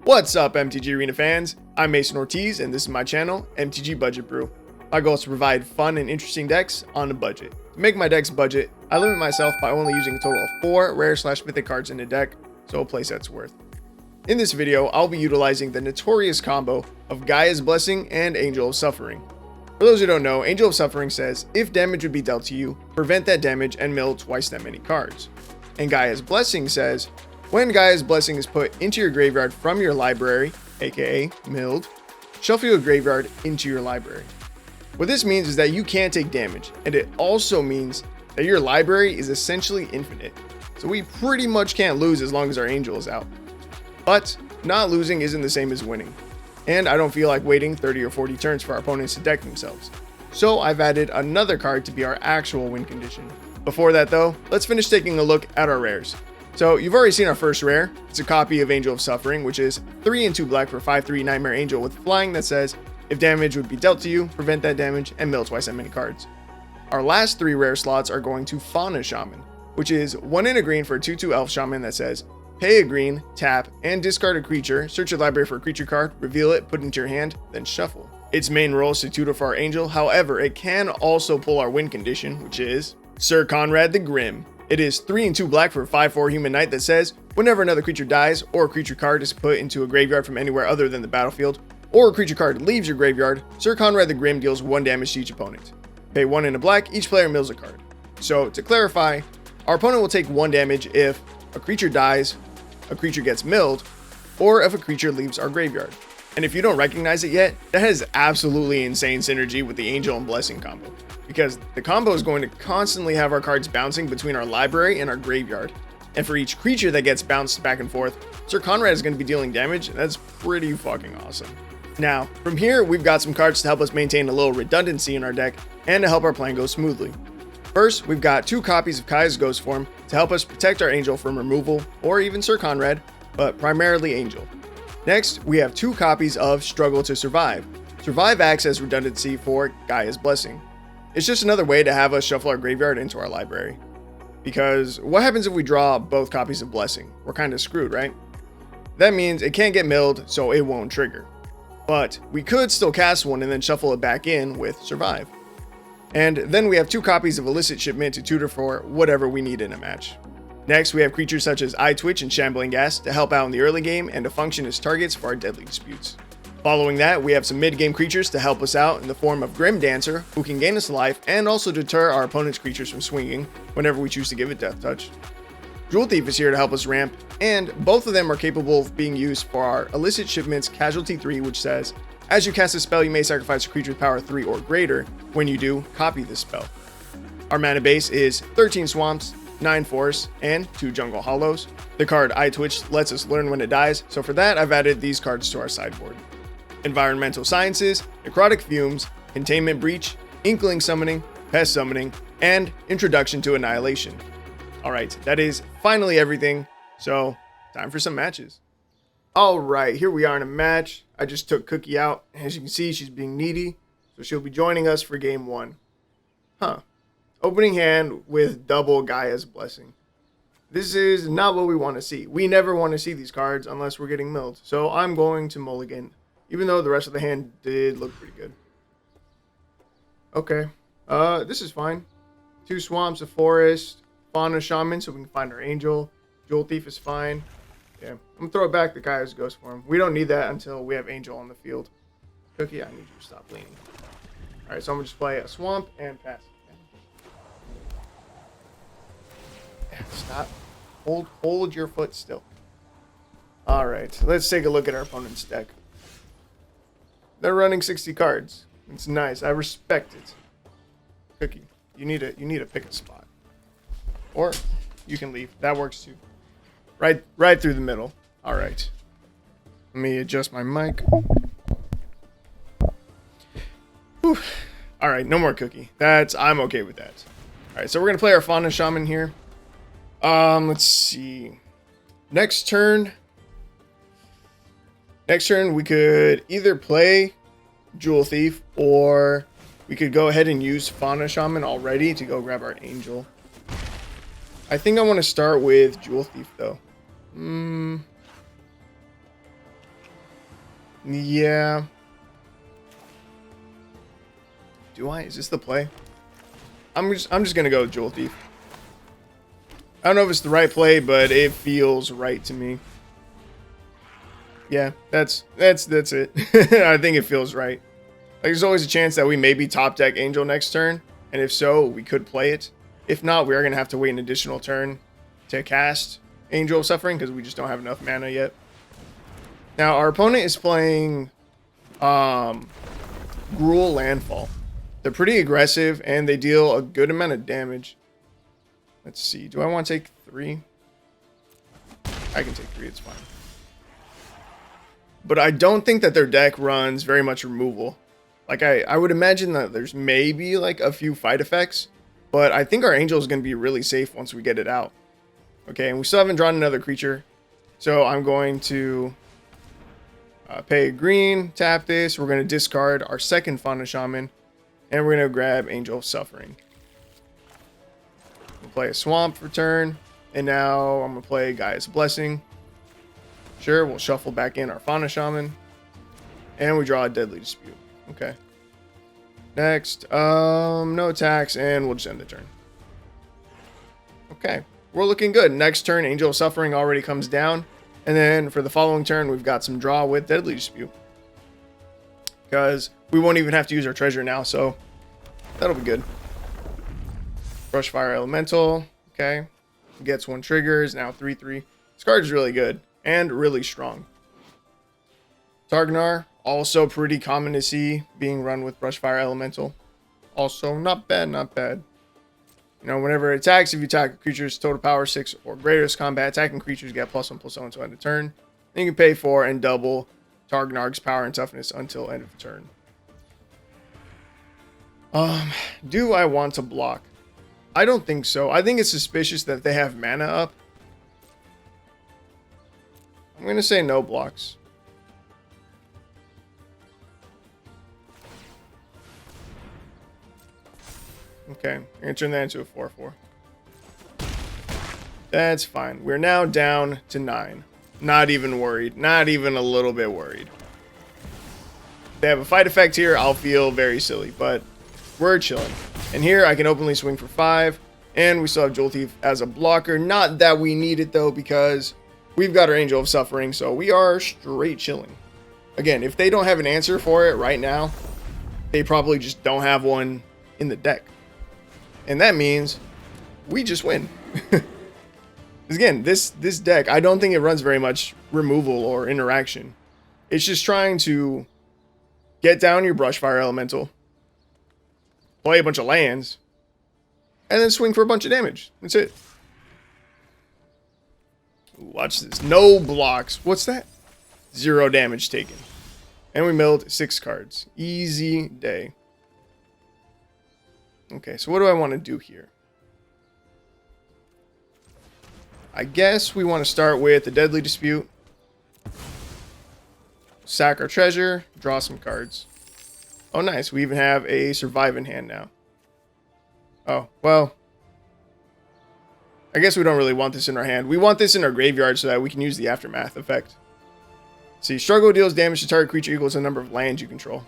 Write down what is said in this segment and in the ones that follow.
What's up, MTG Arena fans? I'm Mason Ortiz, and this is my channel, MTG Budget Brew. My goal is to provide fun and interesting decks on a budget. To make my decks budget, I limit myself by only using a total of 4 rare/mythic cards in a deck, so a playset's worth. In this video, I'll be utilizing the notorious combo of Gaea's Blessing and Angel of Suffering. For those who don't know, Angel of Suffering says, if damage would be dealt to you, prevent that damage and mill twice that many cards. And Gaea's Blessing says, when Gaea's Blessing is put into your graveyard from your library, aka milled, shuffle your graveyard into your library. What this means is that you can't take damage, and it also means that your library is essentially infinite. So we pretty much can't lose as long as our Angel is out. But not losing isn't the same as winning. And I don't feel like waiting 30 or 40 turns for our opponents to deck themselves. So I've added another card to be our actual win condition. Before that though, let's finish taking a look at our rares. So you've already seen our first rare. It's a copy of Angel of Suffering, which is 3 and 2 black for 5/3 Nightmare Angel with flying that says, if damage would be dealt to you, prevent that damage and mill twice that many cards. Our last 3 rare slots are going to Fauna Shaman, which is 1 and a green for a 2/2 Elf Shaman that says, pay a green, tap, and discard a creature, search your library for a creature card, reveal it, put it into your hand, then shuffle. Its main role is to tutor for our Angel, however, it can also pull our win condition, which is Syr Konrad the Grim. It is 3 and 2 black for a 5/4 Human Knight that says, whenever another creature dies, or a creature card is put into a graveyard from anywhere other than the battlefield, or a creature card leaves your graveyard, Syr Konrad the Grim deals 1 damage to each opponent. Pay 1 and a black, each player mills a card. So to clarify, our opponent will take 1 damage if a creature dies, a creature gets milled, or if a creature leaves our graveyard. And if you don't recognize it yet, that has absolutely insane synergy with the Angel and Blessing combo, because the combo is going to constantly have our cards bouncing between our library and our graveyard. And for each creature that gets bounced back and forth, Syr Konrad is going to be dealing damage, and that's pretty fucking awesome. Now, from here, we've got some cards to help us maintain a little redundancy in our deck and to help our plan go smoothly. First, we've got 2 copies of Gaea's Ghostform to help us protect our Angel from removal, or even Syr Konrad, but primarily Angel. Next, we have 2 copies of Struggle to Survive. Survive acts as redundancy for Gaea's Blessing. It's just another way to have us shuffle our graveyard into our library. Because what happens if we draw both copies of Blessing? We're kind of screwed, right? That means it can't get milled, so it won't trigger. But we could still cast one and then shuffle it back in with Survive. And then we have 2 copies of Illicit Shipment to tutor for whatever we need in a match. Next, we have creatures such as Eyetwitch and Shambling Ghast to help out in the early game and to function as targets for our deadly disputes. Following that, we have some mid-game creatures to help us out in the form of Grimdancer, who can gain us life and also deter our opponent's creatures from swinging whenever we choose to give it Death Touch. Jewel Thief is here to help us ramp, and both of them are capable of being used for our Illicit Shipment's Casualty 3, which says, as you cast a spell, you may sacrifice a creature with power 3 or greater. When you do, copy this spell. Our mana base is 13 Swamps, 9 Forests, and 2 Jungle Hollows. The card Eyetwitch lets us learn when it dies, so for that I've added these cards to our sideboard. Environmental Sciences, Necrotic Fumes, Containment Breach, Inkling Summoning, Pest Summoning, and Introduction to Annihilation. Alright, that is finally everything, so time for some matches. Alright, here we are in a match. I just took Cookie out. As you can see, she's being needy, so she'll be joining us for game 1. Opening hand with double Gaea's Blessing. This is not what we want to see. We never want to see these cards unless we're getting milled. So I'm going to mulligan, even though the rest of the hand did look pretty good. Okay, this is fine. 2 Swamps, a Forest, Fauna Shaman so we can find our Angel. Jewel Thief is fine. Yeah, I'm going to throw it back to Gaea's Ghostform. We don't need that until we have Angel on the field. Cookie, I need you to stop leaning. Alright, so I'm going to just play a Swamp and pass. Stop. Hold your foot still. Alright, let's take a look at our opponent's deck. They're running 60 cards. It's nice. I respect it. Cookie, you need to pick a spot. Or you can leave. That works too. Right through the middle. Alright. Let me adjust my mic. Alright, no more Cookie. I'm okay with that. Alright, so we're gonna play our Fauna Shaman here. Let's see. Next turn we could either play Jewel Thief or we could go ahead and use Fauna Shaman already to go grab our Angel. I think I want to start with Jewel Thief though. Yeah. Do I? Is this the play? I'm just gonna go with Jewel Thief. I don't know if it's the right play, but it feels right to me. Yeah, that's it. I think it feels right. Like, there's always a chance that we maybe top deck Angel next turn, and if so, we could play it. If not, we are gonna have to wait an additional turn to cast Angel of Suffering because we just don't have enough mana yet. Now our opponent is playing Gruul Landfall. They're pretty aggressive and they deal a good amount of damage. Let's see. Do I want to take 3? I can take 3. It's fine. But I don't think that their deck runs very much removal. Like, I would imagine that there's maybe like a few fight effects, but I think our Angel is going to be really safe once we get it out. Okay, and we still haven't drawn another creature. So I'm going to pay green, tap this. We're going to discard our second Fauna Shaman, and we're going to grab Angel of Suffering. We'll play a Swamp for turn, and now I'm going to play Gaia's Blessing. Sure, we'll shuffle back in our Fauna Shaman, and we draw a Deadly Dispute. Okay. Next, no attacks, and we'll just end the turn. Okay, we're looking good. Next turn, Angel of Suffering already comes down. And then for the following turn, we've got some draw with Deadly Dispute. Because we won't even have to use our treasure now, so that'll be good. Brushfire Elemental, okay. Gets 1 trigger, is now 3/3. This card is really good and really strong. Targnar, also pretty common to see being run with Brushfire Elemental. Also, not bad, not bad. You know, whenever it attacks, if you attack a creature's total power 6 or greater as combat, attacking creatures get +1/+1 until end of turn. Then you can pay 4 and double Targnar's power and toughness until end of turn. Do I want to block? I don't think so. I think it's suspicious that they have mana up. I'm going to say no blocks. Okay, I'm going to turn that into a 4/4. That's fine. We're now down to 9. Not even worried. Not even a little bit worried. If they have a fight effect here, I'll feel very silly, but we're chilling. And here I can openly swing for 5, and we still have Jewel Thief as a blocker. Not that we need it though, because we've got our Angel of Suffering, so we are straight chilling. Again, if they don't have an answer for it right now, they probably just don't have one in the deck. And that means we just win. Again, this deck, I don't think it runs very much removal or interaction. It's just trying to get down your Brushfire Elemental, play a bunch of lands, and then swing for a bunch of damage. That's it. Watch this. No blocks. What's that? 0 damage taken. And we milled 6 cards. Easy day. Okay, so what do I want to do here? I guess we want to start with the Deadly Dispute. Sack our treasure, draw some cards. Oh, nice. We even have a Survive in hand now. Oh, well. I guess we don't really want this in our hand. We want this in our graveyard so that we can use the Aftermath effect. See, struggle deals damage to target creature equals the number of lands you control.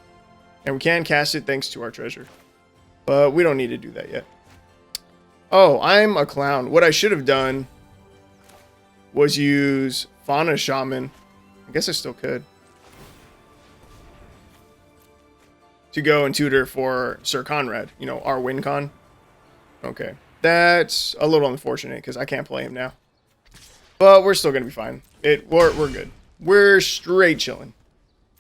And we can cast it thanks to our treasure. But we don't need to do that yet. Oh, I'm a clown. What I should have done was use Fauna Shaman. I guess I still could. To go and tutor for Syr Konrad. You know, our win con. Okay. That's a little unfortunate because I can't play him now. But we're still going to be fine. We're good. We're straight chilling.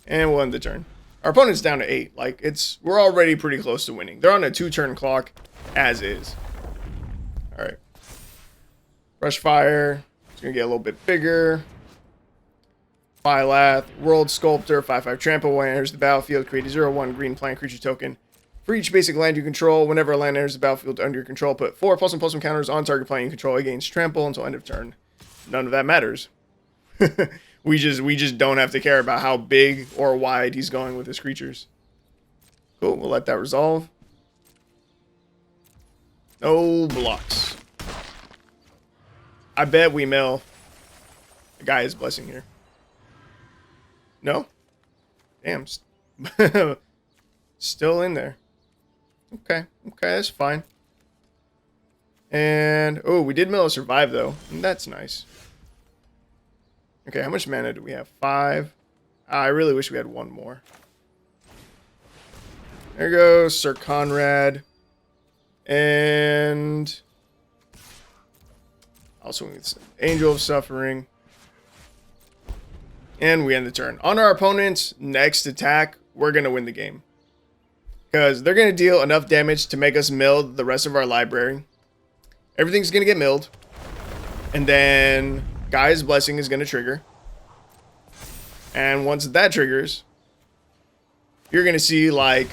And we'll end the turn. Our opponent's down to 8. Like, we're already pretty close to winning. They're on a 2-turn clock, as is. Alright. Brushfire. It's going to get a little bit bigger. Phylath. World Sculptor. 5/5 trample. When it enters the battlefield, create a 0/1 green plant creature token. For each basic land you control, whenever a land enters the battlefield under your control, put 4 +1/+1 counters on target plant you control against trample until end of turn. None of that matters. We just don't have to care about how big or wide he's going with his creatures. Cool, we'll let that resolve. No blocks. I bet we mill the Gaia's Blessing here. No? Damn. Still in there. Okay, that's fine. And, oh, we did mill a survive, though. And that's nice. Okay, how much mana do we have? 5. I really wish we had one more. There goes Syr Konrad. And also with Angel of Suffering. And we end the turn. On our opponent's next attack, we're going to win the game. Because they're going to deal enough damage to make us mill the rest of our library. Everything's going to get milled. And then Gaea's Blessing is going to trigger. And once that triggers, you're going to see like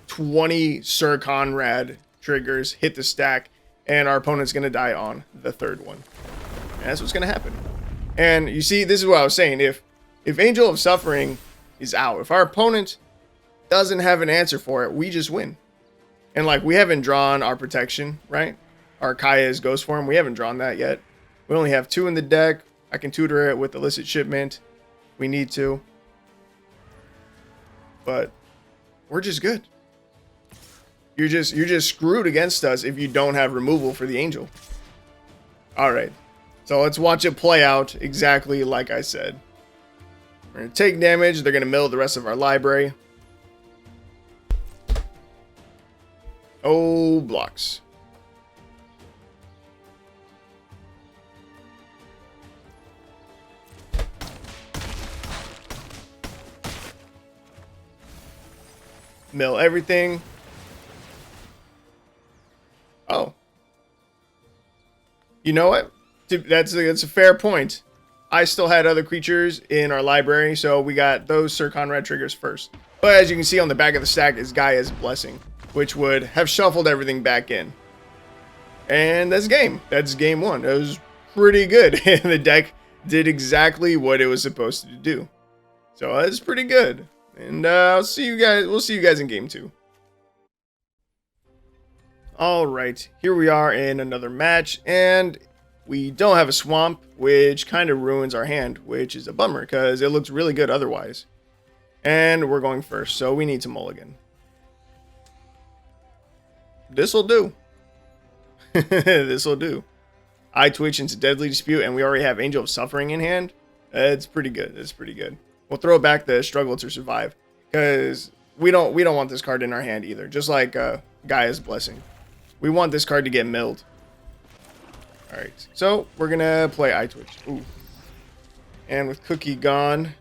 20 Syr Konrad triggers hit the stack. And our opponent's going to die on the third one. And that's what's going to happen. And you see, this is what I was saying. If Angel of Suffering is out, if our opponent doesn't have an answer for it, we just win. And like, we haven't drawn our protection, right? Our Gaea's Ghostform, we haven't drawn that yet. We only have 2 in the deck. I can tutor it with Illicit Shipment. We need to. But we're just good. You're just screwed against us if you don't have removal for the Angel. Alright. So let's watch it play out exactly like I said. We're going to take damage. They're going to mill the rest of our library. Oh, blocks. Mill everything. Oh. You know what? That's a fair point. I still had other creatures in our library, so we got those Syr Konrad triggers first. But as you can see on the back of the stack is Gaea's Blessing, which would have shuffled everything back in. And that's game. That's game 1. It was pretty good. And the deck did exactly what it was supposed to do. So that's pretty good. And I'll see you guys. We'll see you guys in game 2. Alright, here we are in another match, and we don't have a swamp, which kind of ruins our hand, which is a bummer, because it looks really good otherwise. And we're going first, so we need to mulligan. This'll do. This'll do. Eyetwitch into Deadly Dispute, and we already have Angel of Suffering in hand. It's pretty good. It's pretty good. We'll throw back the Struggle to Survive, because we don't want this card in our hand either. Just like Gaea's Blessing, we want this card to get milled. All right, so we're gonna play Eyetwitch. Ooh, and with Cookie gone,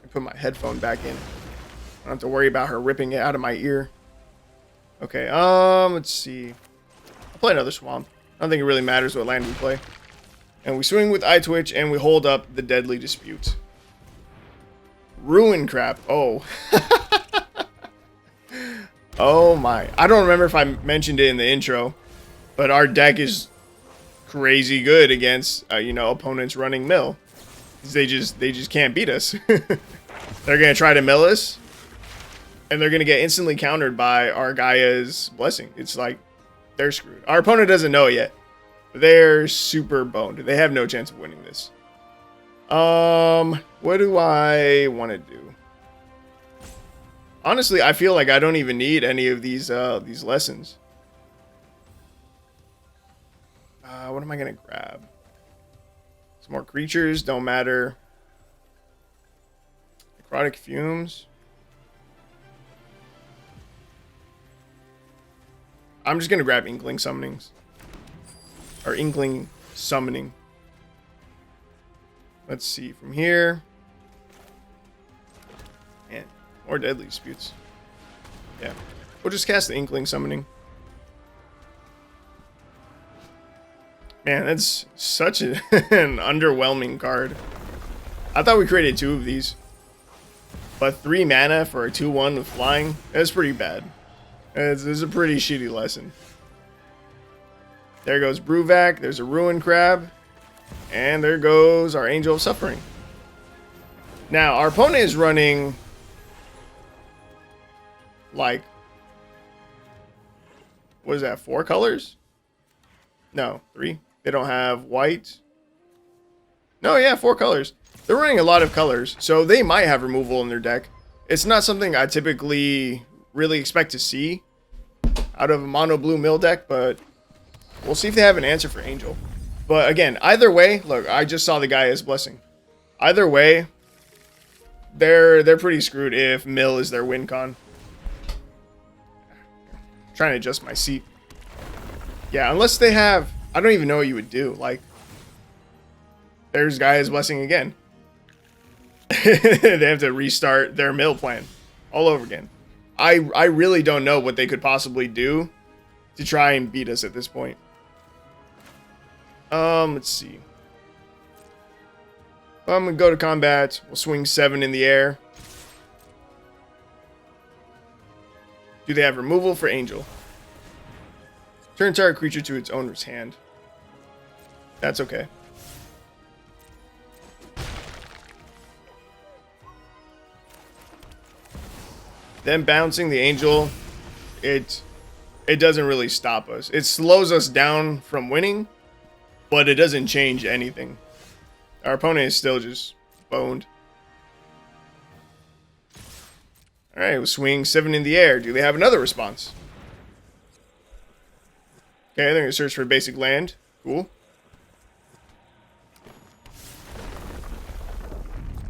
I put my headphone back in. I don't have to worry about her ripping it out of my ear. Okay, let's see. I'll play another Swamp. I don't think it really matters what land we play. And we swing with Eyetwitch, and we hold up the Deadly Dispute. Ruin crap. Oh. Oh my. I don't remember if I mentioned it in the intro, but our deck is crazy good against, you know, opponents running mill. They just can't beat us. They're going to try to mill us, and they're going to get instantly countered by our Gaea's Blessing. It's like, they're screwed. Our opponent doesn't know it yet. They're super boned. They have no chance of winning this. What do I want to do? Honestly, I feel like I don't even need any of these lessons. What am I gonna grab? Some more creatures, don't matter. Necrotic Fumes. I'm just gonna grab Inkling Summonings. Or Inkling Summoning. Let's see, from here. Man, more Deadly Disputes. Yeah, we'll just cast the Inkling Summoning. Man, that's such an underwhelming card. I thought we created 2 of these. But 3 mana for a 2/1 with flying, that's pretty bad. It's a pretty shitty lesson. There goes Brewvac, there's a Ruin Crab, and there goes our Angel of Suffering. Now, our opponent is running, like, what is that, 4 colors? No, 3. They don't have white. No, yeah, 4 colors. They're running a lot of colors, so they might have removal in their deck. It's not something I typically really expect to see out of a mono blue mill deck, but we'll see if they have an answer for Angel. But again, either way, look, I just saw the Gaea's Blessing. Either way, they're pretty screwed if mill is their win con. Trying to adjust my seat. Yeah, unless they have, I don't even know what you would do. Like, there's Gaea's Blessing again. They have to restart their mill plan all over again. I really don't know what they could possibly do to try and beat us at this point. Let's see. I'm gonna go to combat. We'll swing 7 in the air. Do they have removal for Angel? Turn target creature to its owner's hand. That's okay. Then bouncing the Angel, it doesn't really stop us. It slows us down from winning, but it doesn't change anything. Our opponent is still just boned. Alright, we'll swing 7 in the air. Do they have another response? Okay, they're going to search for basic land. Cool.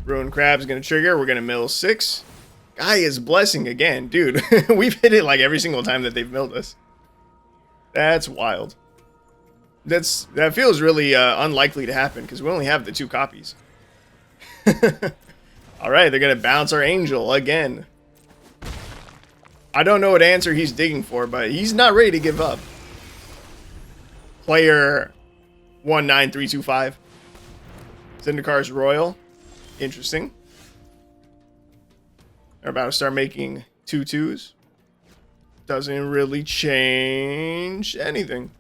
Ruined Crab's going to trigger. We're going to mill 6. Gaea's Blessing again. Dude, we've hit it like every single time that they've milled us. That's wild. That feels really unlikely to happen because we only have the 2 copies. Alright, they're going to bounce our Angel again. I don't know what answer he's digging for, but he's not ready to give up. Player 19325. Syndicar's Royal. Interesting. They're about to start making 2/2s. Doesn't really change anything.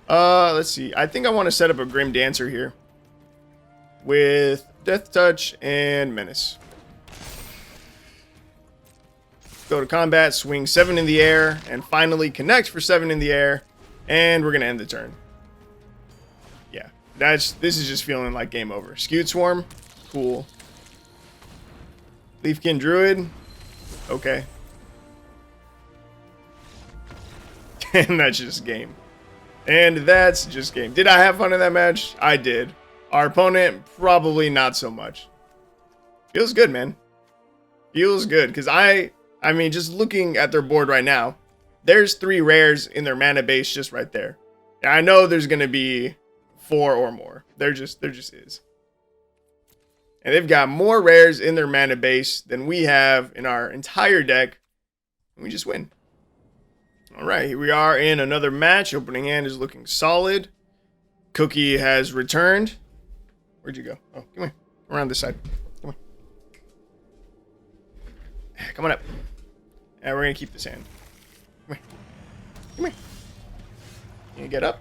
Let's see. I think I want to set up a Grimdancer here. With Death Touch and Menace. Go to combat, swing 7 in the air, and finally connect for 7 in the air. And we're going to end the turn. Yeah, this is just feeling like game over. Skewed Swarm, cool. Leafkin Druid, okay. And that's just game. And that's just game. Did I have fun in that match? I did. Our opponent, probably not so much. Feels good, man. Feels good. Because I mean, just looking at their board right now, there's 3 rares in their mana base just right there. And I know there's going to be 4 or more. There just is. And they've got more rares in their mana base than we have in our entire deck. And we just win. Alright, here we are in another match. Opening hand is looking solid. Cookie has returned. Where'd you go? Oh, come here. Around this side. Come on. Come on up. And we're going to keep this hand. Come here. Come here. You gonna get up?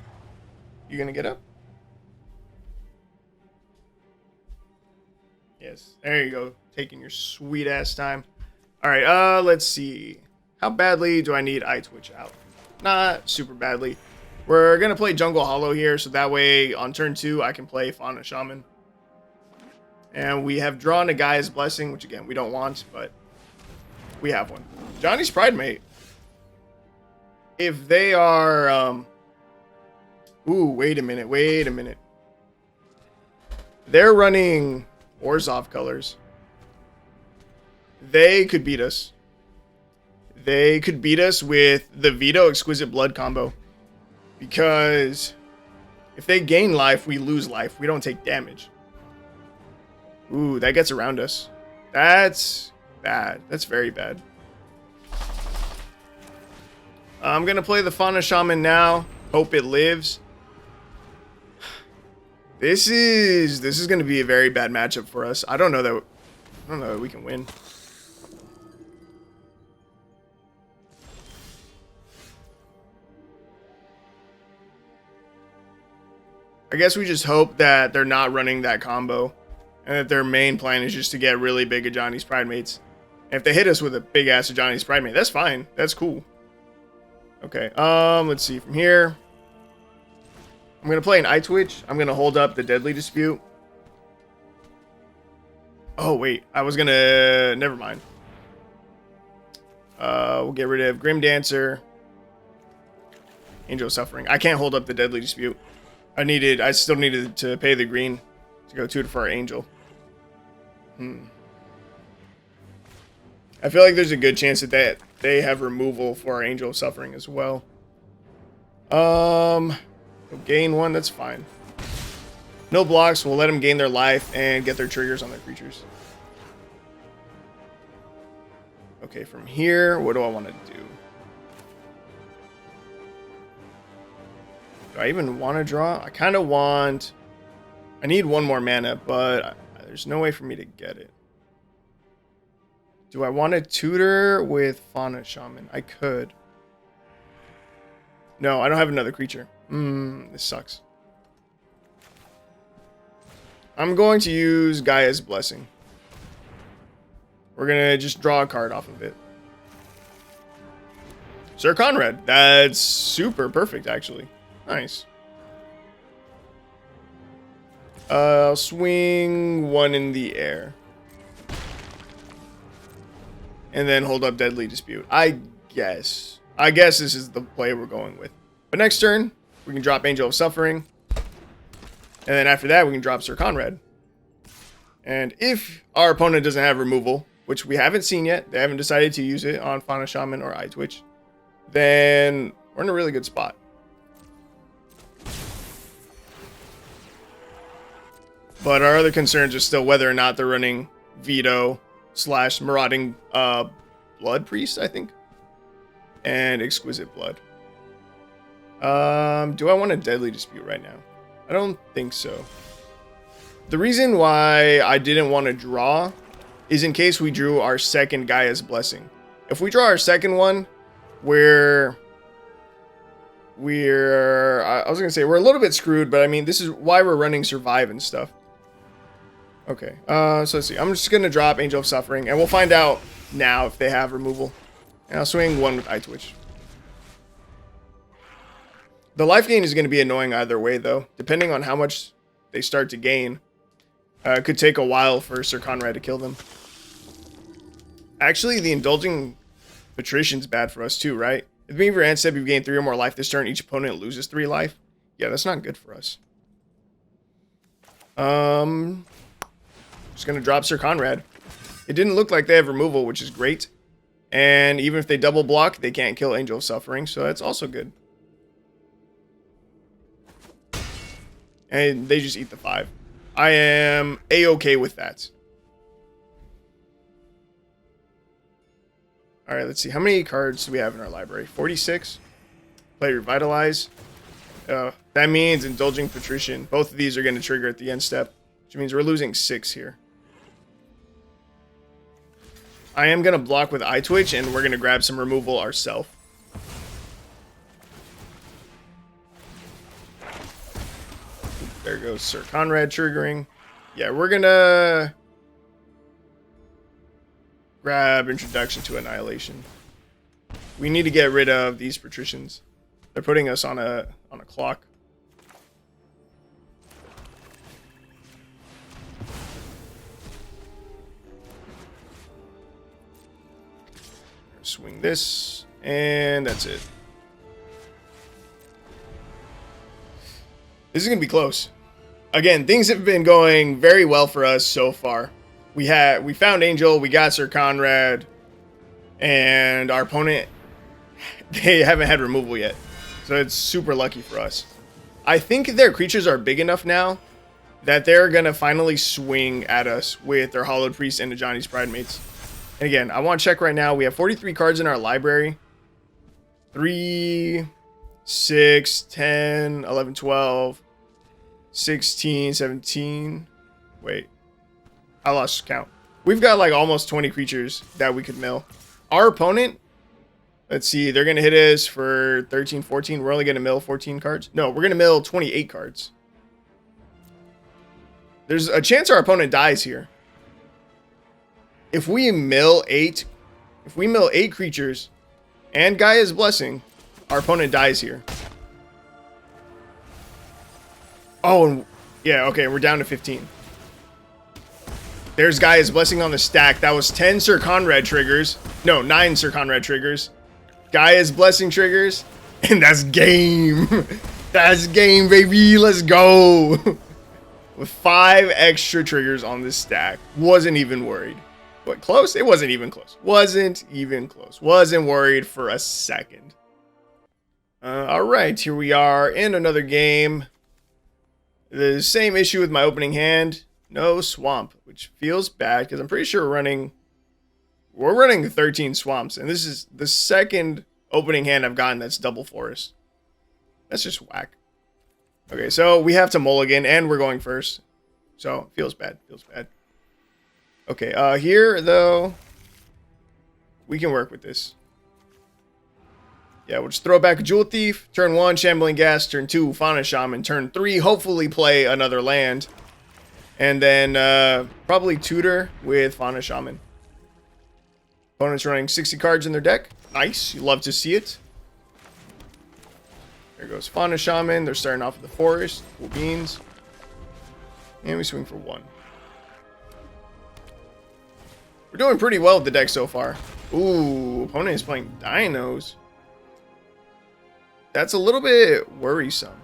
You gonna get up? Yes. There you go. Taking your sweet ass time. Alright, let's see. How badly do I need Eyetwitch out? Not super badly. We're gonna play Jungle Hollow here, so that way on turn 2 I can play Fauna Shaman. And we have drawn a Gaea's Blessing, which again we don't want, but we have one. Johnny's Pridemate. If they are ooh, wait a minute. They're running Orzhov colors. They could beat us. They could beat us with the Veto Exquisite Blood combo. Because if they gain life, we lose life. We don't take damage. Ooh, that gets around us. That's bad. That's very bad. I'm going to play the Fauna Shaman now. Hope it lives. This is going to be a very bad matchup for us. I don't know that we can win. I guess we just hope that they're not running that combo and that their main plan is just to get really big Ajani's Pridemates. And if they hit us with a big ass Ajani's Pridemate, that's fine. That's cool. Okay, let's see from here. I'm going to play an Eyetwitch. I'm going to hold up the Deadly Dispute. Oh, wait. I was going to... Never mind. We'll get rid of Grimdancer. Angel of Suffering. I can't hold up the Deadly Dispute. I still needed to pay the green to go tutor for our Angel. I feel like there's a good chance that they have removal for our Angel of Suffering as well. We'll gain 1, that's fine. No blocks, we'll let them gain their life and get their triggers on their creatures. Okay, from here, what do I want to do? Do I even want to draw? I kind of want... I need 1 more mana, but there's no way for me to get it. Do I want to tutor with Fauna Shaman? I could. No, I don't have another creature. This sucks. I'm going to use Gaea's Blessing. We're going to just draw a card off of it. Syr Konrad. That's super perfect, actually. Nice. I'll swing 1 in the air. And then hold up Deadly Dispute. I guess this is the play we're going with. But next turn, we can drop Angel of Suffering. And then after that, we can drop Syr Konrad. And if our opponent doesn't have removal, which we haven't seen yet, they haven't decided to use it on Fauna Shaman or Eyetwitch, then we're in a really good spot. But our other concerns are still whether or not they're running Veto / Marauding Blood Priest, I think. And Exquisite Blood. Do I want a Deadly Dispute right now? I don't think so. The reason why I didn't want to draw is in case we drew our second Gaea's Blessing. If we draw our second one, we're I was gonna say we're a little bit screwed, but I mean this is why we're running Survive and stuff. Okay, so let's see. I'm just gonna drop Angel of Suffering, and we'll find out now if they have removal. And I'll swing 1 with Eyetwitch. The life gain is gonna be annoying either way, though, depending on how much they start to gain. It could take a while for Syr Konrad to kill them. Actually, the Indulging Patrician's bad for us too, right? If me or Ant said we gain 3 or more life this turn, each opponent loses 3 life. Yeah, that's not good for us. Just gonna drop Syr Konrad. It didn't look like they have removal, which is great. And even if they double block, they can't kill Angel of Suffering, so that's also good. And they just eat the 5. I am A-okay with that. Alright, let's see. How many cards do we have in our library? 46. Play Revitalize. That means Indulging Patrician. Both of these are going to trigger at the end step, which means we're losing 6 here. I am going to block with Eyetwitch, and we're going to grab some removal ourselves. There goes Syr Konrad triggering. Yeah, we're going to grab Introduction to Annihilation. We need to get rid of these Patricians. They're putting us on a clock. Swing this, and that's it. This is going to be close. Again, things have been going very well for us so far. We found Angel, we got Syr Konrad, and our opponent, they haven't had removal yet. So it's super lucky for us. I think their creatures are big enough now that they're going to finally swing at us with their Hollowed Priest and the Ajani's Pridemates. And again, I want to check right now. We have 43 cards in our library. 3, 6, 10, 11, 12, 16, 17. Wait. I lost count. We've got like almost 20 creatures that we could mill. Our opponent, let's see, they're going to hit us for 13, 14. We're only going to mill 14 cards. No, we're going to mill 28 cards. There's a chance our opponent dies here. If we mill 8 creatures and Gaea's Blessing, our opponent dies here. Oh, yeah, okay, we're down to 15. There's Gaea's Blessing on the stack. That was 10 Syr Konrad triggers. No, 9 Syr Konrad triggers. Gaea's Blessing triggers. And that's game. That's game, baby. Let's go. With 5 extra triggers on this stack. Wasn't even worried. What, close? It wasn't even close. Wasn't even close. Wasn't worried for a second. Alright, here we are in another game. The same issue with my opening hand. No swamp, which feels bad because I'm pretty sure we're running 13 swamps. And this is the second opening hand I've gotten that's double forest. That's just whack. Okay, so we have to mulligan and we're going first. So, feels bad. Feels bad. Okay, here, though, we can work with this. Yeah, we'll just throw back a Jewel Thief. Turn 1, Shambling Ghast. Turn 2, Fauna Shaman. Turn 3, hopefully play another land. And then, probably tutor with Fauna Shaman. Opponent's running 60 cards in their deck. Nice. You love to see it. There goes Fauna Shaman. They're starting off with the forest. Cool beans. And we swing for 1. We're doing pretty well with the deck so far. Ooh, opponent is playing dinos. That's a little bit worrisome.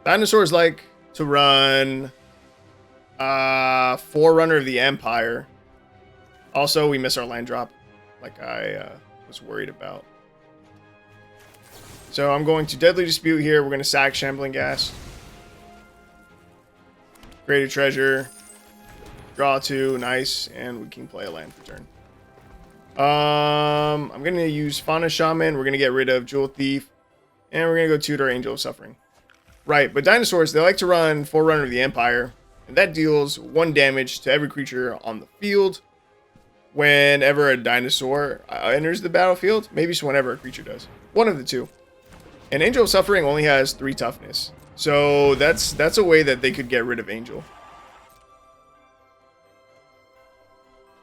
Dinosaurs like to run Forerunner of the Empire. Also, we miss our land drop, like I was worried about. So I'm going to Deadly Dispute here. We're going to sack Shambling Ghast. Create a treasure. Draw 2, nice, and we can play a land for turn. I'm going to use Fauna Shaman. We're going to get rid of Jewel Thief. And we're going to go tutor Angel of Suffering. Right, but dinosaurs, they like to run Forerunner of the Empire. And that deals 1 damage to every creature on the field whenever a dinosaur enters the battlefield. Maybe just whenever a creature does. One of the two. And Angel of Suffering only has 3 toughness. So that's a way that they could get rid of Angel.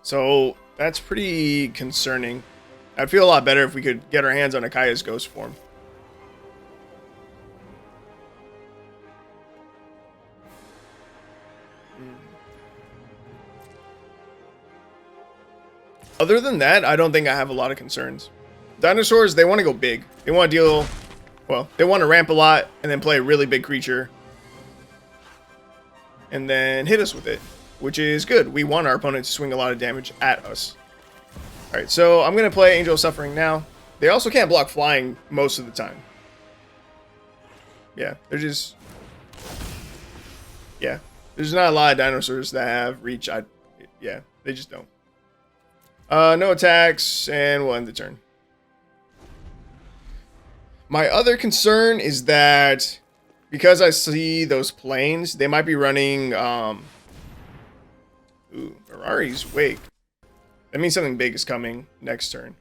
So that's pretty concerning. I'd feel a lot better if we could get our hands on Akaya's Ghostform. Other than that, I don't think I have a lot of concerns. Dinosaurs, they want to go big. They want to deal... Well, they want to ramp a lot and then play a really big creature. And then hit us with it. Which is good. We want our opponent to swing a lot of damage at us. Alright, so I'm going to play Angel of Suffering now. They also can't block flying most of the time. Yeah, they're just... Yeah, there's not a lot of dinosaurs that have reach. Yeah, they just don't. No attacks, and we'll end the turn. My other concern is that because I see those planes, they might be running Mirari's Wake. That means something big is coming next turn.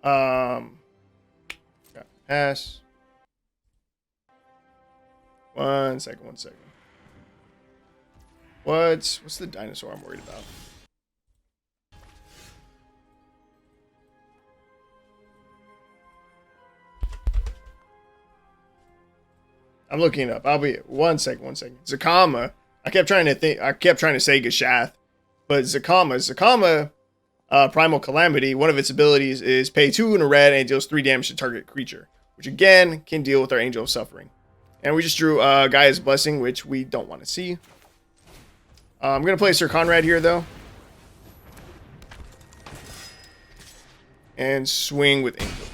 Got pass. One second. What's the dinosaur I'm worried about? I'm looking it up. I'll be one second. Zakama. I kept trying to say Gashath, but Zakama, Primal Calamity. One of its abilities is pay 2 in a red and it deals 3 damage to target creature, which again can deal with our Angel of Suffering. And we just drew Gaia's Blessing, which we don't want to see. I'm gonna play Syr Konrad here though, and swing with Angel.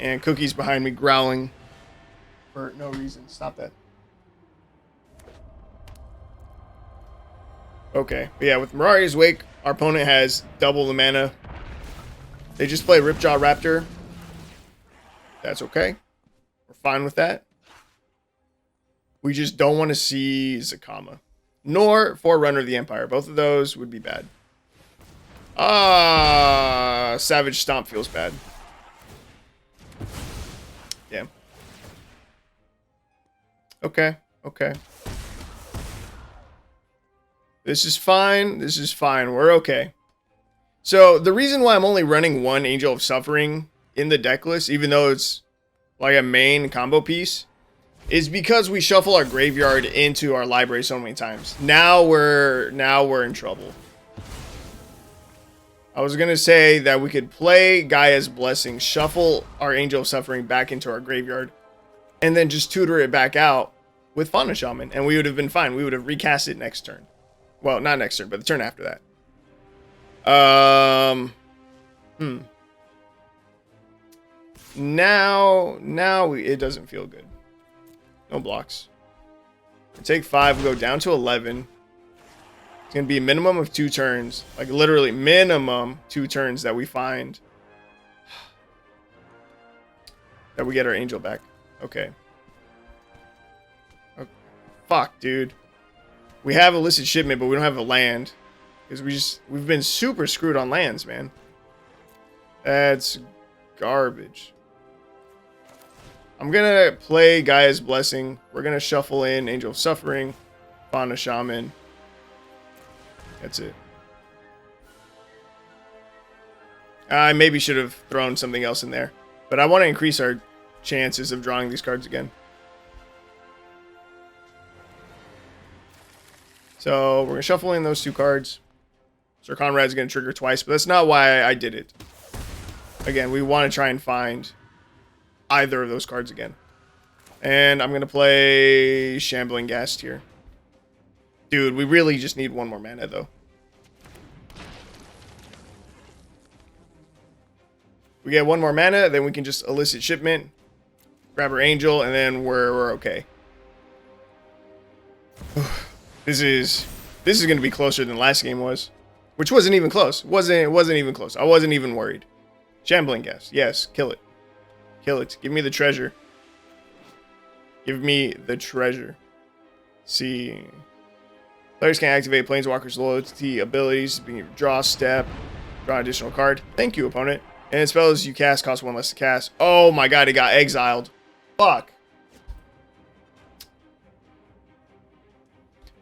And Cookie's behind me growling for no reason. Stop that. Okay, but yeah, with Mirari's Wake, our opponent has double the mana. They just play Ripjaw Raptor. That's okay. We're fine with that. We just don't want to see Zakama. Nor Forerunner of the Empire. Both of those would be bad. Savage Stomp feels bad. Yeah. Okay. This is fine. We're okay. So, the reason why I'm only running 1 Angel of Suffering in the deck list, even though it's like a main combo piece, is because we shuffle our graveyard into our library so many times. Now we're in trouble. I was gonna say that we could play Gaea's Blessing, shuffle our Angel of Suffering back into our graveyard, and then just tutor it back out with Fauna Shaman, and we would have been fine. We would have recast it next turn. Well, not next turn, but the turn after that. Now it doesn't feel good. No blocks. We take 5, we go down to 11. It's gonna be a minimum of 2 turns, like literally minimum 2 turns that we find that we get our angel back. Okay. Oh, fuck, dude. We have Illicit Shipment, but we don't have a land. Because we've been super screwed on lands, man. That's garbage. I'm gonna play Gaea's Blessing. We're gonna shuffle in Angel of Suffering, Fauna Shaman. That's it. I maybe should have thrown something else in there. But I want to increase our chances of drawing these cards again. So we're going to shuffle in those 2 cards. Syr Konrad's going to trigger twice, but that's not why I did it. Again, we want to try and find either of those cards again. And I'm going to play Shambling Ghast here. Dude, we really just need 1 more mana, though. We get 1 more mana, then we can just Illicit Shipment, grab our Angel, and then we're okay. This is going to be closer than last game was, which wasn't even close. Wasn't even close. I wasn't even worried. Shambling Ghast, yes, kill it, kill it. Give me the treasure. Give me the treasure. See. Players can activate Planeswalker's loyalty abilities, draw step, draw an additional card. Thank you, opponent. And spells you cast cost 1 less to cast. Oh my god, it got exiled. Fuck.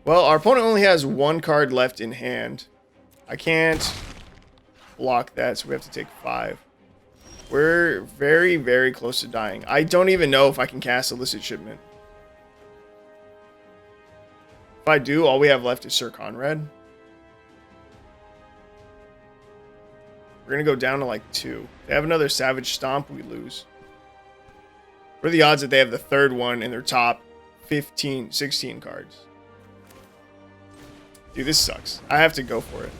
Well, our opponent only has 1 card left in hand. I can't block that, so we have to take 5. We're very, very close to dying. I don't even know if I can cast Illicit Shipment. If I do, all we have left is Syr Konrad. We're going to go down to like 2. If they have another Savage Stomp, we lose. What are the odds that they have the 3rd one in their top 15, 16 cards? Dude, this sucks. I have to go for it.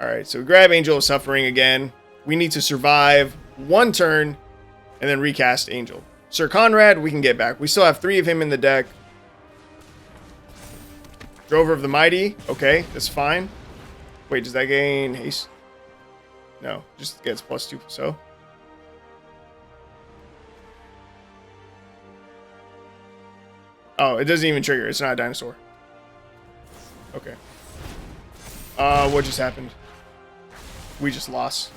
Alright, so we grab Angel of Suffering again. We need to survive 1 turn and then recast Angel. Syr Konrad, we can get back. We still have 3 of him in the deck. Drover of the Mighty. Okay, that's fine. Wait, does that gain haste? No, just gets +2, so. Oh, it doesn't even trigger. It's not a dinosaur. Okay. What just happened? We just lost.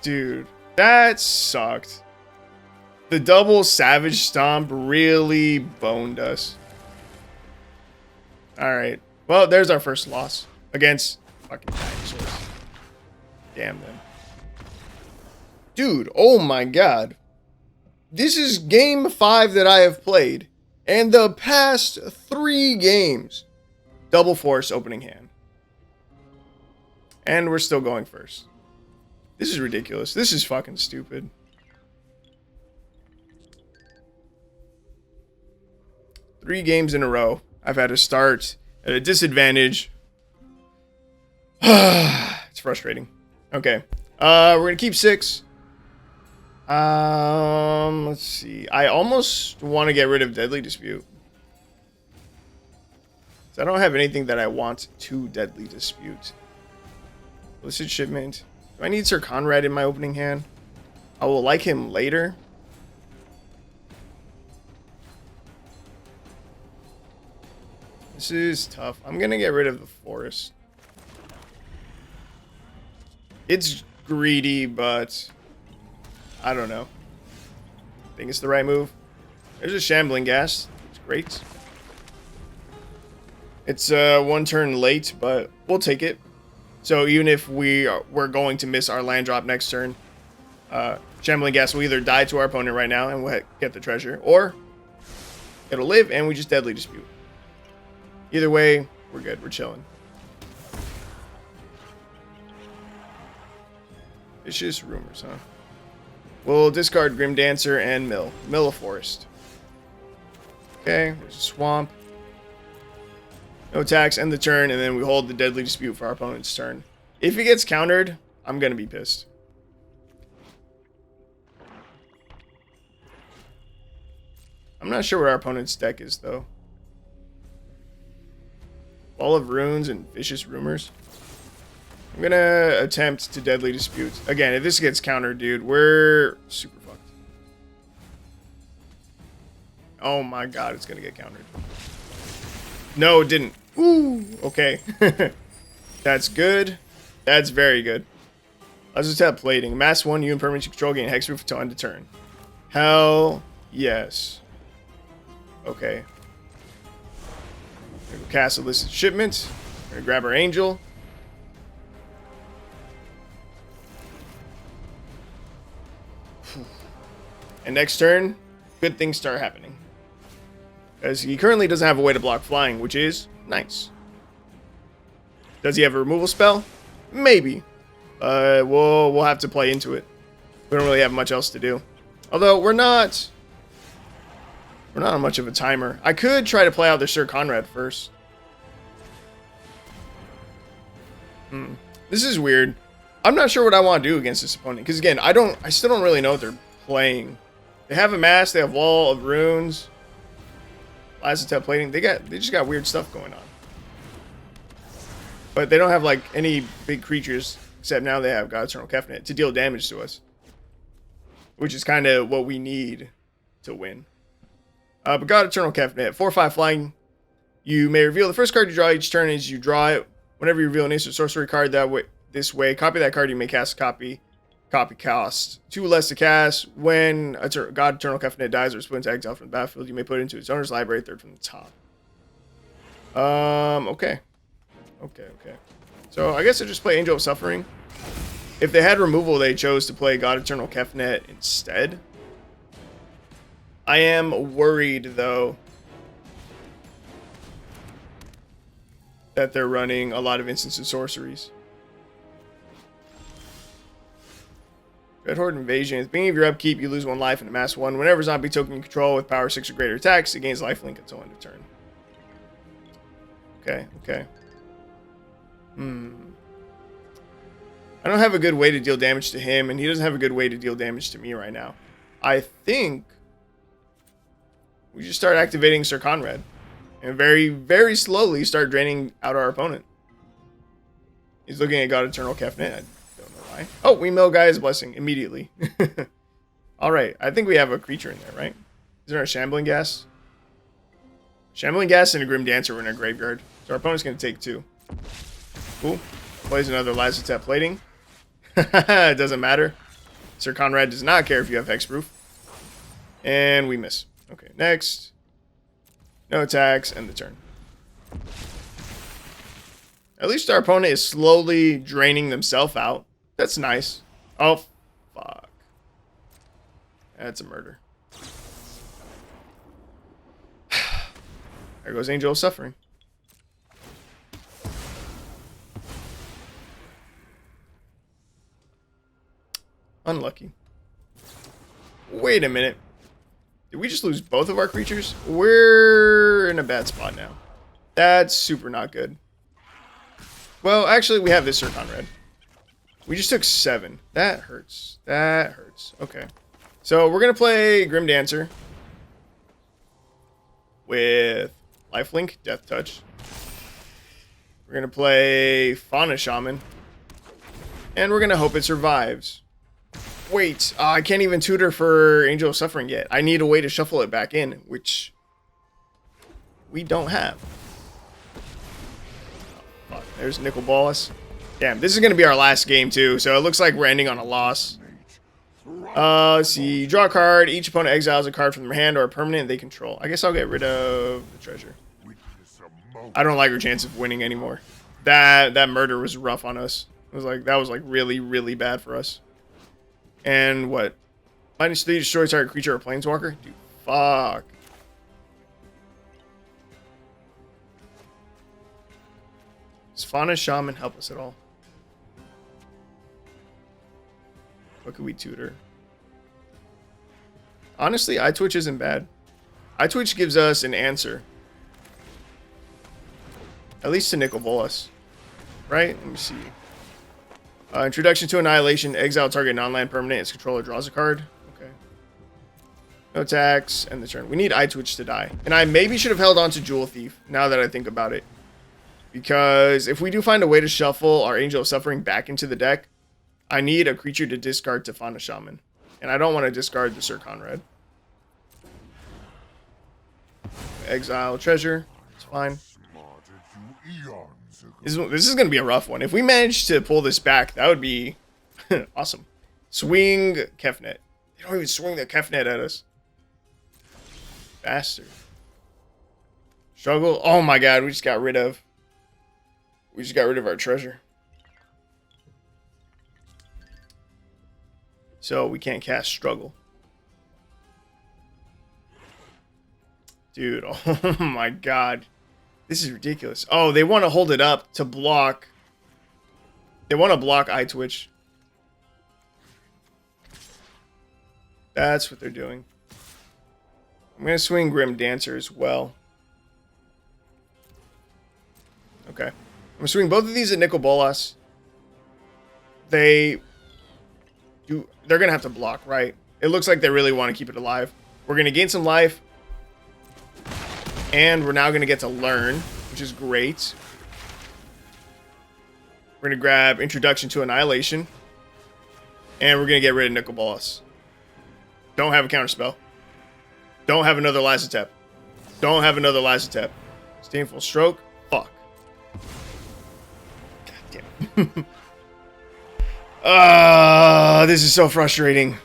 Dude, that sucked. The double Savage Stomp really boned us. Alright. Well, there's our first loss. Against fucking dinosaurs. Damn them. Dude, oh my god. This is game 5 that I have played. And the past 3 games. Double Force opening hand. And we're still going first. This is ridiculous. This is fucking stupid. Three games in a row. I've had to start at a disadvantage. It's frustrating. Okay. We're going to keep 6. Let's see. I almost want to get rid of Deadly Dispute. I don't have anything that I want to Deadly Dispute. Illicit Shipment. Do I need Syr Konrad in my opening hand? I will like him later. This is tough. I'm going to get rid of the Forest. It's greedy, but I don't know. I think it's the right move. There's a Shambling Ghast. It's great. It's 1 turn late, but we'll take it. So even if we're going to miss our land drop next turn, Shambling Ghast will either die to our opponent right now and we'll get the treasure, or it'll live and we just Deadly Dispute. Either way, we're good. We're chilling. Vicious Rumors, huh? We'll discard Grimdancer and Mill a Forest. Okay, there's a Swamp. No attacks, end the turn, and then we hold the Deadly Dispute for our opponent's turn. If he gets countered, I'm gonna be pissed. I'm not sure what our opponent's deck is, though. Ball of Runes and Vicious Rumors. I'm gonna attempt to Deadly Dispute. Again, if this gets countered, dude, we're super fucked. Oh my god, it's gonna get countered. No, it didn't. Ooh, okay. That's good. That's very good. Let's just have Plating. Mass 1, you and permanent you control gain Hexproof until end of turn. Hell yes. Okay. We're gonna cast Illicit Shipment. We're gonna grab our Angel. And next turn, good things start happening. Because he currently doesn't have a way to block flying, which is nice. Does he have a removal spell? Maybe. We'll have to play into it. We don't really have much else to do. Although we're not on much of a timer. I could try to play out the Syr Konrad first. This is weird. I'm not sure what I want to do against this opponent. Because again, I still don't really know what they're playing. They have a mass, they have Wall of Runes. Last Plating. They just got weird stuff going on. But they don't have like any big creatures, except now they have God Eternal Kefnet to deal damage to us. Which is kind of what we need to win. But God Eternal Kefnet, 4/5 flying. You may reveal the first card you draw each turn as you draw it. Whenever you reveal an instant sorcery card this way, copy that card, you may cast a copy. Copy cost 2 less to cast. When God Eternal Kefnet dies or splints exile from the battlefield, you may put it into its owner's library, third from the top. Okay. So I guess I just play Angel of Suffering. If they had removal, they chose to play God Eternal Kefnet instead. I am worried, though, that they're running a lot of instants and sorceries. Dreadhorde Invasion. At the beginning of your upkeep, you lose 1 life and amass 1. Whenever zombie token you control with power 6 or greater attacks, it gains lifelink until end of turn. Okay. I don't have a good way to deal damage to him, and he doesn't have a good way to deal damage to me right now. I think we just start activating Syr Konrad, and very, very slowly start draining out our opponent. He's looking at God Eternal Kefnet. I don't know why. Oh, we mill Gaia's Blessing immediately. Alright, I think we have a creature in there, right? Is there a Shambling Ghast? Shambling Ghast and a Grimdancer were in our graveyard. So our opponent's going to take 2. Cool. Plays another Lazatep Plating. It doesn't matter. Syr Konrad does not care if you have Hexproof. And we miss. Okay, next. No attacks, end the turn. At least our opponent is slowly draining themselves out. That's nice. Oh, fuck. That's a murder. There goes Angel of Suffering. Unlucky. Wait a minute. Did we just lose both of our creatures? We're in a bad spot now. That's super not good. Well, actually, we have this Syr Konrad. We just took 7. That hurts. That hurts. Okay. So we're going to play Grimdancer with Lifelink, Death Touch. We're going to play Fauna Shaman. And we're going to hope it survives. Wait, I can't even tutor for Angel of Suffering yet. I need a way to shuffle it back in, which we don't have. Oh, fuck. There's Nickel Bolas. Damn, this is going to be our last game, too, so it looks like we're ending on a loss. Let's see. Draw a card. Each opponent exiles a card from their hand or a permanent they control. I guess I'll get rid of the treasure. I don't like our chance of winning anymore. That murder was rough on us. It was like, that was like really, really bad for us. And what? -3 destroy target creature or planeswalker? Dude, fuck. Does Fauna Shaman help us at all? What could we tutor? Honestly, Eyetwitch isn't bad. Eyetwitch gives us an answer. At least to Nicol Bolas. Right? Let me see. Introduction to Annihilation. Exile target non-land permanent. Its controller draws a card. Okay. No attacks. End the turn. We need Eyetwitch to die. And I maybe should have held on to Jewel Thief, now that I think about it. Because if we do find a way to shuffle our Angel of Suffering back into the deck, I need a creature to discard to Fauna Shaman. And I don't want to discard the Syr Konrad. Exile treasure. It's fine. This is going to be a rough one. If we manage to pull this back, that would be awesome. Swing Kefnet. They don't even swing the Kefnet at us. Bastard. Struggle. Oh my god, we just got rid of our treasure. So we can't cast Struggle. Dude, oh my god. This is ridiculous. Oh, they want to hold it up to block. They want to block Eyetwitch. That's what they're doing. I'm going to swing Grimdancer as well. Okay. I'm going to swing both of these at Nicol Bolas. They're going to have to block, right? It looks like they really want to keep it alive. We're going to gain some life. And we're now going to get to learn, which is great. We're going to grab Introduction to Annihilation. And we're going to get rid of Nicol Bolas. Don't have a counterspell. Don't have another Lazotep. Don't have another Lazotep. Disdainful Stroke. Fuck. God damn it. This is so frustrating.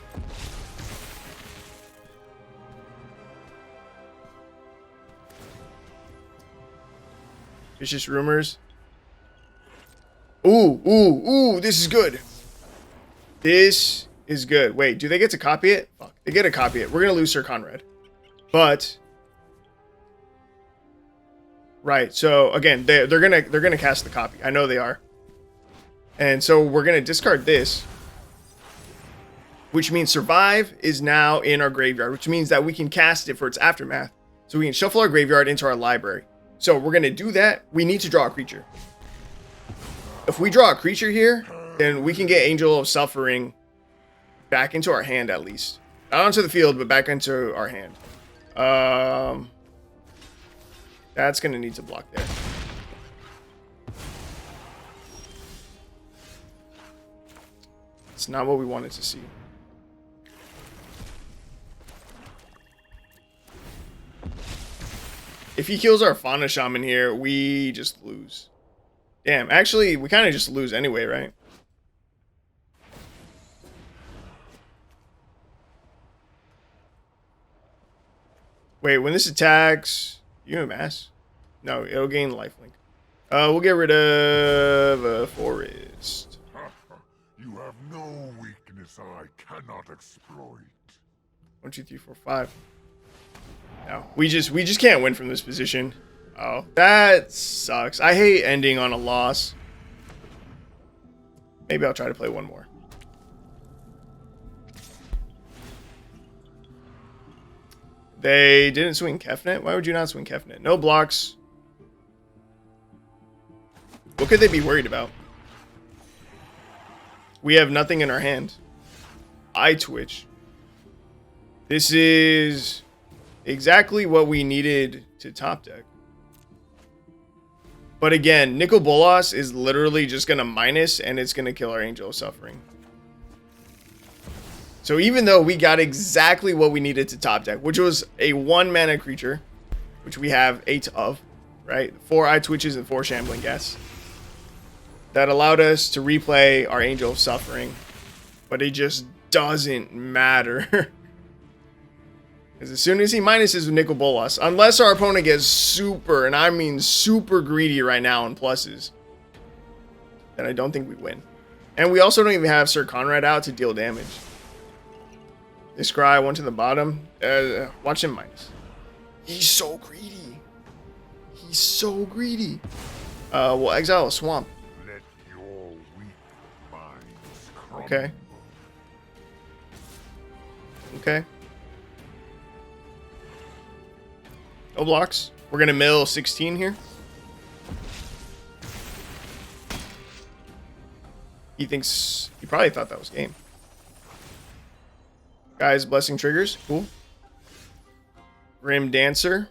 Vicious Rumors. Ooh, this is good. This is good. Wait, do they get to copy it? Fuck, they get to copy it. We're gonna lose Syr Konrad. But right, so again, they're gonna cast the copy. I know they are. And so we're gonna discard this. Which means Survive is now in our graveyard, which means that we can cast it for its aftermath. So we can shuffle our graveyard into our library. So we're going to do that. We need to draw a creature. If we draw a creature here, then we can get Angel of Suffering back into our hand at least. Not onto the field, but back into our hand. That's going to need to block there. It's not what we wanted to see. If he kills our Fauna Shaman here, we just lose. Damn, actually, we kind of just lose anyway, right? Wait, when this attacks... UMS? No, it'll gain lifelink. We'll get rid of a forest. You have no weakness I cannot exploit. 1, 2, 3, 4, 5. No, we just can't win from this position. Oh, that sucks. I hate ending on a loss. Maybe I'll try to play one more. They didn't swing Kefnet? Why would you not swing Kefnet? No blocks. What could they be worried about? We have nothing in our hand. Eyetwitch. This is exactly what we needed to top deck. But again, Nicol Bolas is literally just going to minus, and it's going to kill our Angel of Suffering. So even though we got exactly what we needed to top deck, which was a 1-mana creature, which we have 8 of, right? 4 Eyetwitches and 4 Shambling Ghasts. That allowed us to replay our Angel of Suffering. But it just doesn't matter. Because as soon as he minuses with Nicol Bolas, unless our opponent gets super, and I mean super greedy right now on pluses, then I don't think we win. And we also don't even have Syr Konrad out to deal damage. This Scry, one to the bottom. Watch him minus. He's so greedy. He's so greedy. We'll exile a swamp. Let your weak minds crumble. Okay. Okay. No blocks. We're gonna mill 16 here. He probably thought that was game. Guys, blessing triggers. Cool. Grimdancer.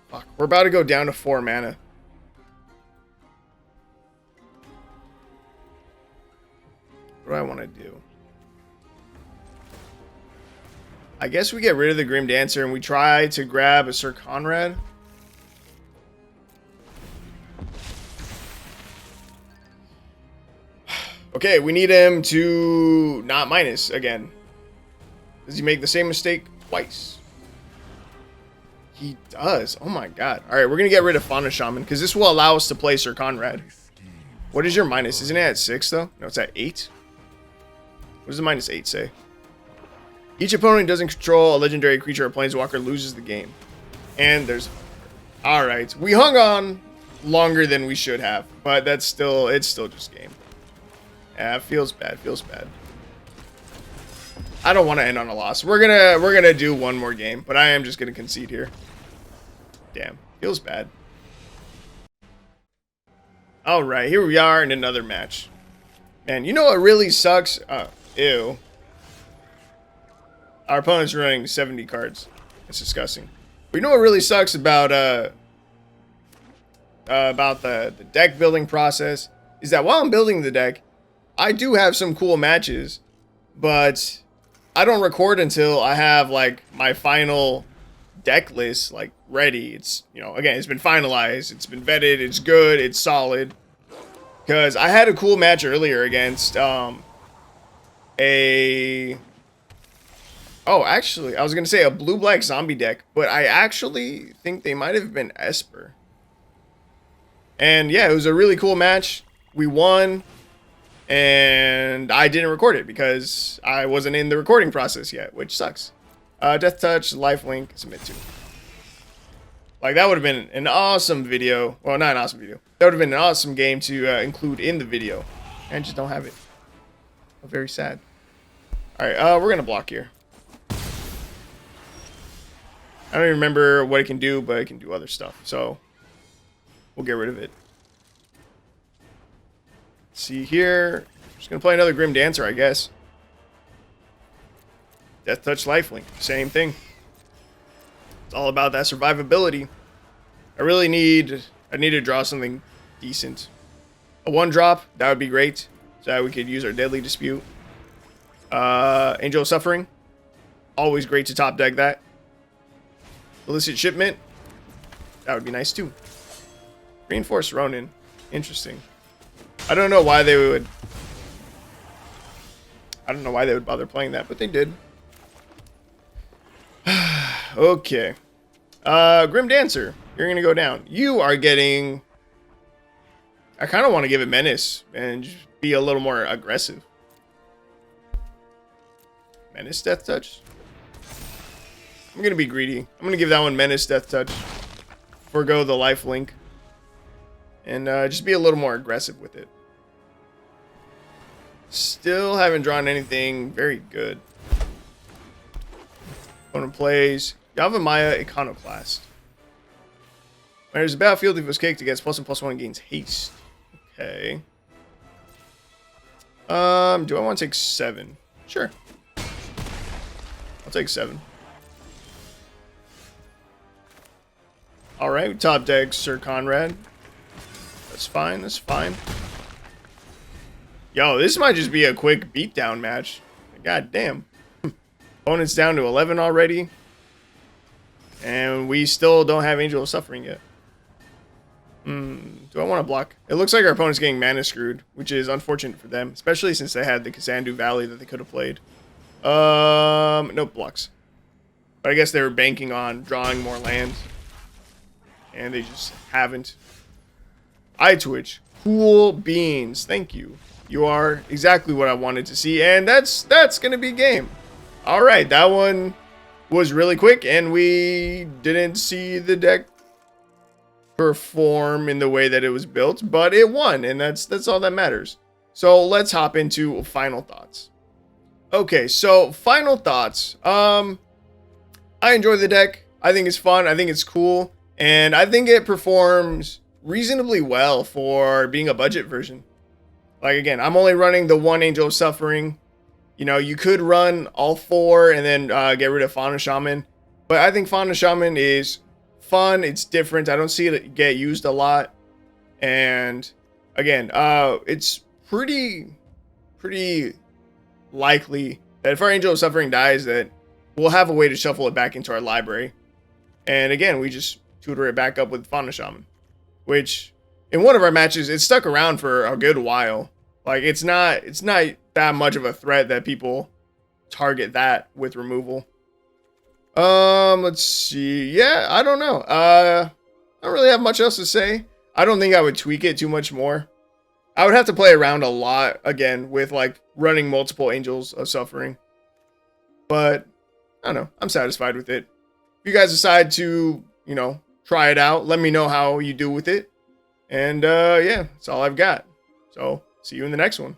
Fuck. We're about to go down to 4 mana. What do I want to do? I guess we get rid of the Grimdancer and we try to grab a Syr Konrad. Okay, we need him to not minus again. Does he make the same mistake twice? He does. Oh my god. Alright, we're going to get rid of Fauna Shaman because this will allow us to play Syr Konrad. What is your minus? Isn't it at 6 though? No, it's at 8. What does the minus 8 say? Each opponent who doesn't control a legendary creature or planeswalker loses the game. And there's... Alright, we hung on longer than we should have, but it's still just game. Yeah, it feels bad, I don't want to end on a loss. We're gonna do one more game, but I am just gonna concede here. Damn, feels bad. Alright, here we are in another match. Man, you know what really sucks? Ew. Our opponent's running 70 cards. It's disgusting. But you know what really sucks about the deck building process is that while I'm building the deck, I do have some cool matches, but I don't record until I have like my final deck list like ready. It's, you know, again, it's been finalized, it's been vetted, it's good, it's solid. Because I had a cool match earlier against actually, I was gonna say a blue-black zombie deck, but I actually think they might have been Esper. And yeah, it was a really cool match. We won. And I didn't record it because I wasn't in the recording process yet, which sucks. Death Touch, Lifelink, submit to. Like, that would have been an awesome video. Well, not an awesome video. That would have been an awesome game to include in the video. And just don't have it. I'm very sad. Alright, we're going to block here. I don't even remember what it can do, but it can do other stuff. So, we'll get rid of it. See here, just gonna play another Grimdancer, I guess. Death Touch, Lifelink, same thing. It's all about that survivability. I need to draw something decent. A 1-drop, that would be great, so that we could use our Deadly Dispute. Angel of Suffering, always great to top deck that. Illicit Shipment, that would be nice too. Reinforced Ronin, interesting. I don't know why they would bother playing that, but they did. Okay. Grimdancer, you're gonna go down. You are getting... I kind of want to give it Menace and just be a little more aggressive. Menace, Death Touch. I'm gonna be greedy. I'm gonna give that one Menace, Death Touch. Forgo the Lifelink. And just be a little more aggressive with it. Still haven't drawn anything very good. Opponent plays Yavimaya Iconoclast. When there's a battlefield, if it was caked against +1/+1 gains haste. Okay. Do I want to take 7? Sure. I'll take 7. Alright, top deck Syr Konrad. That's fine, that's fine. Yo, this might just be a quick beatdown match. God damn. Opponent's down to 11 already. And we still don't have Angel of Suffering yet. Do I want to block? It looks like our opponent's getting mana screwed, which is unfortunate for them, especially since they had the Kazandu Valley that they could have played. Nope, blocks. But I guess they were banking on drawing more lands. And they just haven't. Eyetwitch. Cool beans. Thank you. You are exactly what I wanted to see, and that's gonna be game. All right, that one was really quick, and we didn't see the deck perform in the way that it was built, but it won, and that's all that matters. So let's hop into final thoughts. Okay, so final thoughts. I enjoy the deck. I think it's fun. I think it's cool, and I think it performs reasonably well for being a budget version. Like, again, I'm only running the one Angel of Suffering. You know, you could run all 4 and then get rid of Fauna Shaman. But I think Fauna Shaman is fun. It's different. I don't see it get used a lot. And, again, it's pretty likely that if our Angel of Suffering dies, that we'll have a way to shuffle it back into our library. And, again, we just tutor it back up with Fauna Shaman. Which, in one of our matches, it stuck around for a good while. Like, it's not that much of a threat that people target that with removal. Let's see. Yeah, I don't know. I don't really have much else to say. I don't think I would tweak it too much more. I would have to play around a lot, again, with, like, running multiple Angels of Suffering. But, I don't know. I'm satisfied with it. If you guys decide to, you know, try it out, let me know how you do with it. And, yeah, that's all I've got. So, see you in the next one.